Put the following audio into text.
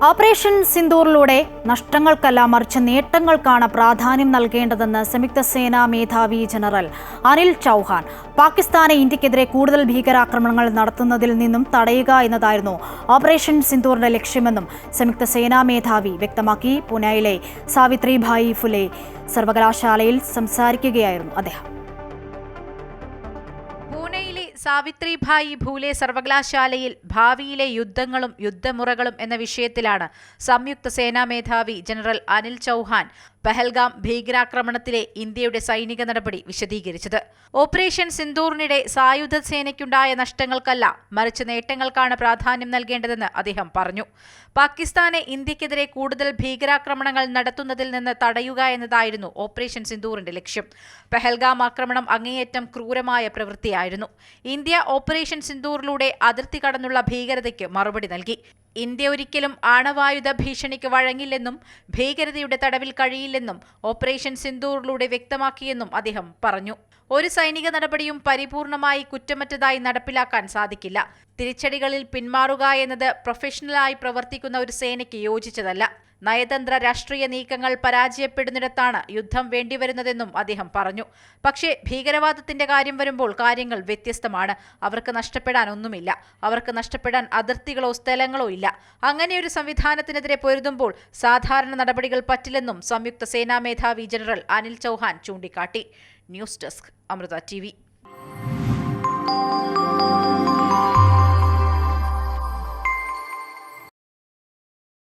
Operation സിന്ദൂറിലൂടെ നഷ്ടങ്ങൾക്കല്ല മറിച്ച് നേട്ടങ്ങൾക്കാണ് പ്രാധാന്യം നൽകേണ്ടതെന്ന് സംയുക്ത സേനാ മേധാവി ജനറൽ അനിൽ ചൗഹാൻ. പാകിസ്ഥാനെ ഇന്ത്യക്കെതിരെ കൂടുതൽ ഭീകരാക്രമണങ്ങൾ നടത്തുന്നതിൽ നിന്നും തടയുക എന്നതായിരുന്നു ഓപ്പറേഷൻ സിന്ദൂറിന്റെ ലക്ഷ്യമെന്നും സംയുക്ത സേനാ മേധാവി വ്യക്തമാക്കി. പൂനെയിലെ സാവിത്രിഭായി ഫുലെ സർവകലാശാലയിൽ സംസാരിക്കുകയായിരുന്നു അദ്ദേഹം. പൂനെയിലെ സാവിത്രിഭായി ഫൂലെ സർവകലാശാലയിൽ ഭാവിയിലെ യുദ്ധങ്ങളും യുദ്ധമുറകളും എന്ന വിഷയത്തിലാണ് സംയുക്ത സേനാ മേധാവി ജനറൽ അനിൽ ചൗഹാൻ പഹൽഗാം ഭീകരാക്രമണത്തിലെ ഇന്ത്യയുടെ സൈനിക നടപടി വിശദീകരിച്ചത്. ഓപ്പറേഷൻ സിന്ദൂറിനിടെ സായുധ സേനയ്ക്കുണ്ടായ നഷ്ടങ്ങൾക്കല്ല മറിച്ച് നേട്ടങ്ങൾക്കാണ് പ്രാധാന്യം നൽകേണ്ടതെന്ന് അദ്ദേഹം പറഞ്ഞു. പാകിസ്ഥാനെ ഇന്ത്യക്കെതിരെ കൂടുതൽ ഭീകരാക്രമണങ്ങൾ നടത്തുന്നതിൽ നിന്ന് തടയുക എന്നതായിരുന്നു ഓപ്പറേഷൻ സിന്ദൂറിന്റെ ലക്ഷ്യം. പഹൽഗാം ആക്രമണം അങ്ങേയറ്റം ക്രൂരമായ പ്രവൃത്തിയായിരുന്നു. ഇന്ത്യ ഓപ്പറേഷൻ സിന്ദൂറിലൂടെ അതിർത്തി കടന്നുള്ള ഭീകരതയ്ക്ക് മറുപടി നൽകി. ഇന്ത്യ ഒരിക്കലും ആണവായുധ ഭീഷണിക്ക് വഴങ്ങില്ലെന്നും ഭീകരതയുടെ തടവിൽ കഴിയില്ലെന്നും ഓപ്പറേഷൻ സിന്ദൂറിലൂടെ വ്യക്തമാക്കിയെന്നും അദ്ദേഹം പറഞ്ഞു. ഒരു സൈനിക നടപടിയും പരിപൂർണമായി കുറ്റമറ്റതായി നടപ്പിലാക്കാൻ സാധിക്കില്ല. തിരിച്ചടികളിൽ പിന്മാറുക എന്നത് പ്രൊഫഷണലായി പ്രവർത്തിക്കുന്ന ഒരു സേനയ്ക്ക് യോജിച്ചതല്ല. നയതന്ത്ര രാഷ്ട്രീയ നീക്കങ്ങൾ പരാജയപ്പെടുന്നിടത്താണ് യുദ്ധം വേണ്ടിവരുന്നതെന്നും അദ്ദേഹം പറഞ്ഞു. പക്ഷേ ഭീകരവാദത്തിന്റെ കാര്യം വരുമ്പോൾ കാര്യങ്ങൾ വ്യത്യസ്തമാണ്. അവർക്ക് നഷ്ടപ്പെടാൻ ഒന്നുമില്ല. അവർക്ക് നഷ്ടപ്പെടാൻ അതിർത്തികളോ സ്ഥലങ്ങളോ ഇല്ല. അങ്ങനെയൊരു സംവിധാനത്തിനെതിരെ പൊരുതുമ്പോൾ സാധാരണ നടപടികൾ പറ്റില്ലെന്നും സംയുക്ത സേനാ മേധാവി ജനറൽ അനിൽ ചൗഹാൻ ചൂണ്ടിക്കാട്ടി. News desk, Amrita TV.